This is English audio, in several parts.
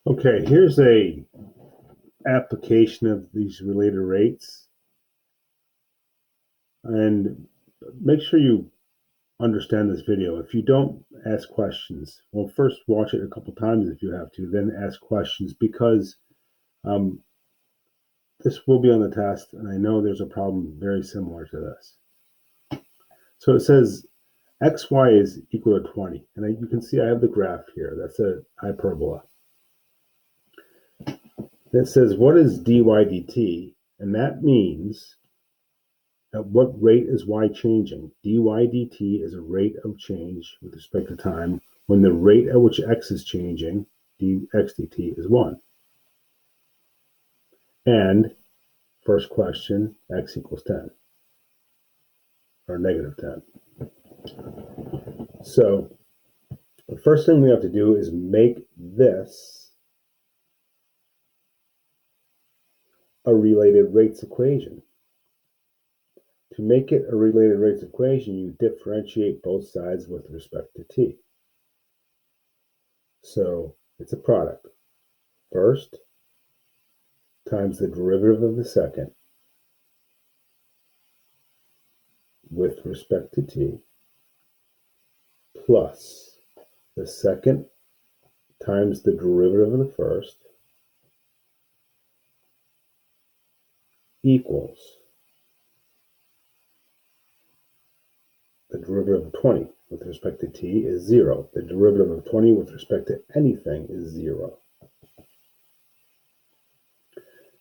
Okay, here's a application of these related rates, and make sure you understand this video. If you don't, ask questions. Well, first watch it a couple times if you have to, then ask questions because um, this will be on the test, and I know there's a problem very similar to this. So it says xy is equal to 20, and you can see I have the graph here. That's a hyperbola. And it says what is dy dt, and that means at what rate is y changing? dy dt is a rate of change with respect to time when the rate at which x is changing, dx dt, is 1. And first question, x equals 10, or negative 10. So the first thing we have to do is make this a related rates equation. To make it a related rates equation, you differentiate both sides with respect to t. So it's a product. First times the derivative of the second with respect to t plus the second times the derivative of the first equals the derivative of 20 with respect to t is 0. The derivative of 20 with respect to anything is 0.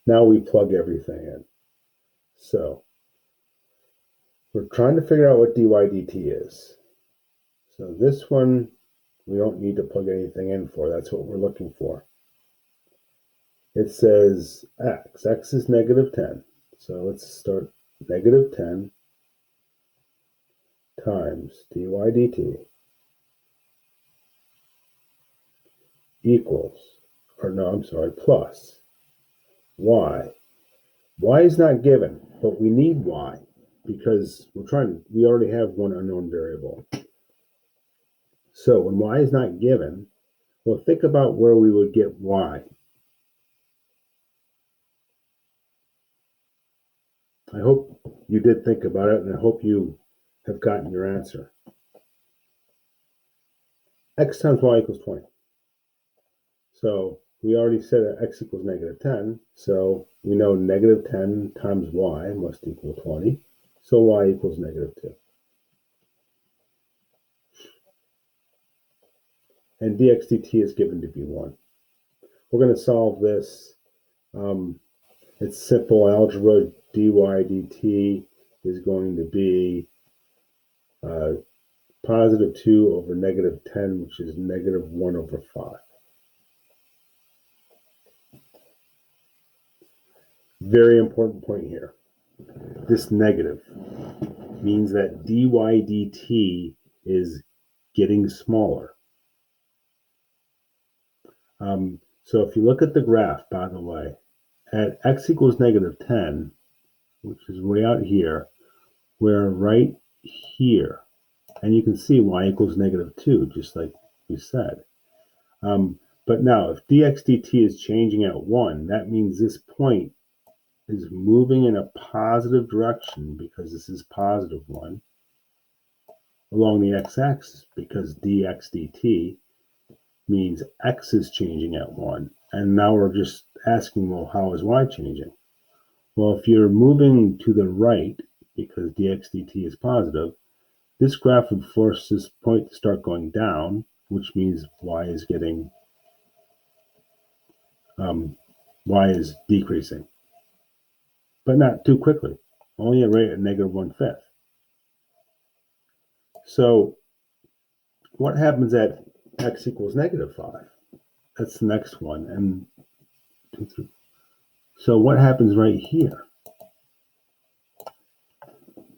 Now we plug everything in. So we're trying to figure out what dy dt is. So this one, we don't need to plug anything in for. That's what we're looking for. It says x is negative 10. So let's start negative 10 times dy dt equals, or no, I'm sorry, plus y. Y is not given, but we need y because we already have one unknown variable. So when y is not given, well, think about where we would get y. I hope you did think about it, and I hope you have gotten your answer. X times y equals 20. So we already said that x equals negative 10, so we know negative 10 times y must equal 20, so y equals negative 2. And dx dt is given to be 1. We're going to solve this. It's simple algebra. Dy dt is going to be positive 2 over negative 10, which is negative 1 over 5. Very important point here. This negative means that dy dt is getting smaller. So if you look at the graph, by the way, at x equals negative 10, which is way out here, we're right here. And you can see y equals negative 2, just like we said. But now, if dx dt is changing at 1, that means this point is moving in a positive direction because this is positive 1 along the x-axis because dx dt means x is changing at 1. And now we're just asking, well, how is y changing? Well, if you're moving to the right because dx dt is positive, this graph would force this point to start going down, which means y is decreasing, but not too quickly, only at a rate of negative 1/5. So what happens at x equals negative 5? That's the next one. And so what happens right here?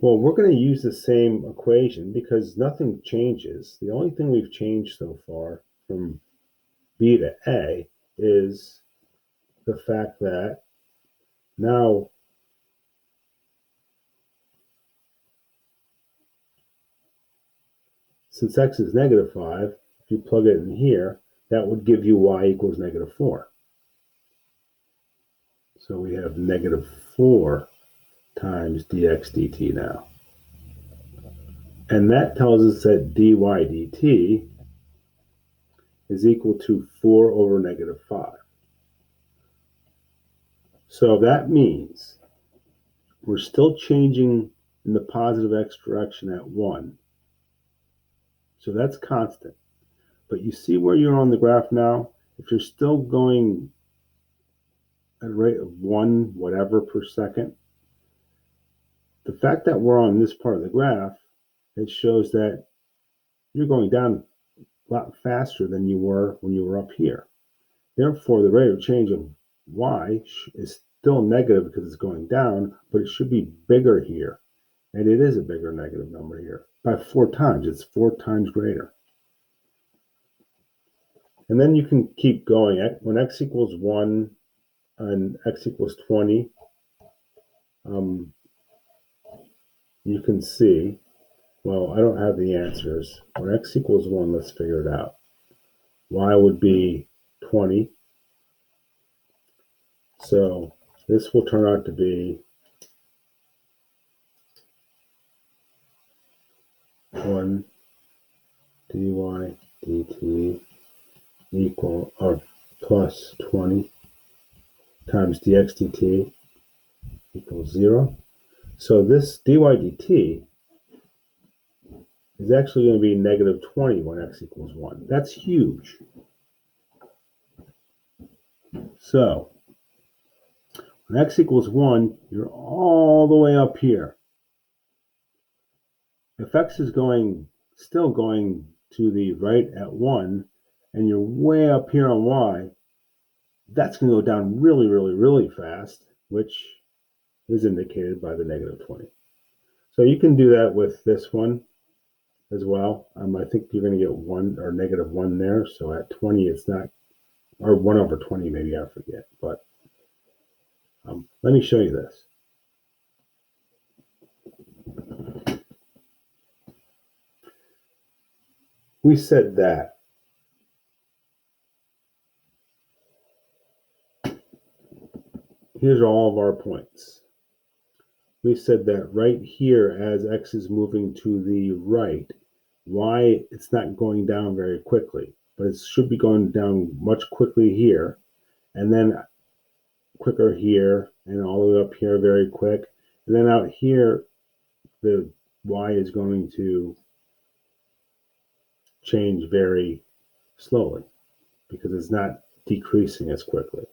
Well, we're going to use the same equation because nothing changes. The only thing we've changed so far from B to A is the fact that now since x is negative 5, if you plug it in here, that would give you y equals -4. So we have -4 times dx dt now. And that tells us that dy dt is equal to 4 over -5. So that means we're still changing in the positive x direction at 1. So that's constant. But you see where you're on the graph now? If you're still going at a rate of 1 whatever per second, the fact that we're on this part of the graph, it shows that you're going down a lot faster than you were when you were up here. Therefore, the rate of change of y is still negative because it's going down, but it should be bigger here. And it is a bigger negative number here by 4 times. It's 4 times greater. And then you can keep going. When x equals 1 and x equals 20, you can see, well, I don't have the answers. When x equals 1, let's figure it out. Y would be 20. So this will turn out to be 1 dy dt equal or plus 20 times dx dt equals 0. So this dy dt is actually going to be -20 when x equals 1. That's huge. So when x equals 1, you're all the way up here. If x is still going to the right at 1, and you're way up here on y, that's going to go down really, really, really fast, which is indicated by the -20. So you can do that with this one as well. I think you're going to get 1 or -1 there. So at 20, it's not, or 1 over 20, maybe, I forget. But let me show you this. We said that here's all of our points. We said that right here, as x is moving to the right, y, it's not going down very quickly, but it should be going down much quickly here, and then quicker here, and all the way up here very quick. And then out here, the y is going to change very slowly because it's not decreasing as quickly.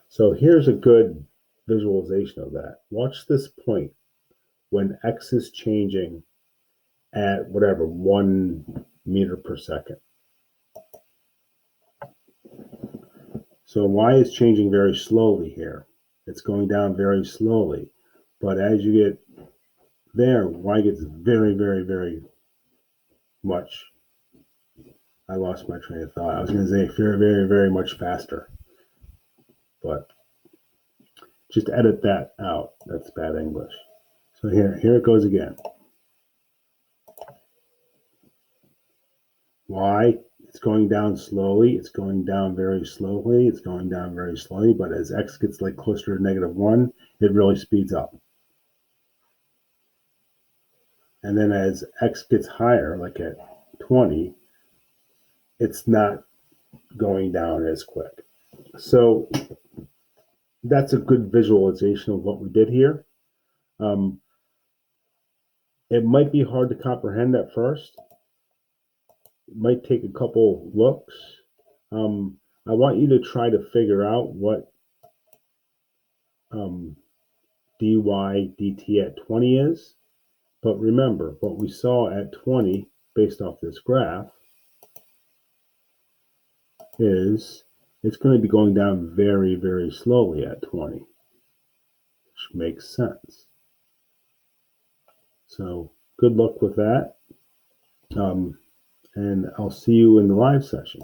So here's a good visualization of that. Watch this point when x is changing at whatever, 1 meter per second. So y is changing very slowly here. It's going down very slowly. But as you get there, y gets very, very, very much. I lost my train of thought. I was going to say very, very, very much faster. But just edit that out. That's bad English. So here it goes again. Y, it's going down slowly. It's going down very slowly. It's going down very slowly. But as x gets like closer to -1, it really speeds up. And then as x gets higher, like at 20, it's not going down as quick. So that's a good visualization of what we did here. It might be hard to comprehend at first. It might take a couple looks. I want you to try to figure out what dy dt at 20 is. But remember, what we saw at 20, based off this graph, is it's going to be going down very, very slowly at 20, which makes sense. So good luck with that. And I'll see you in the live session.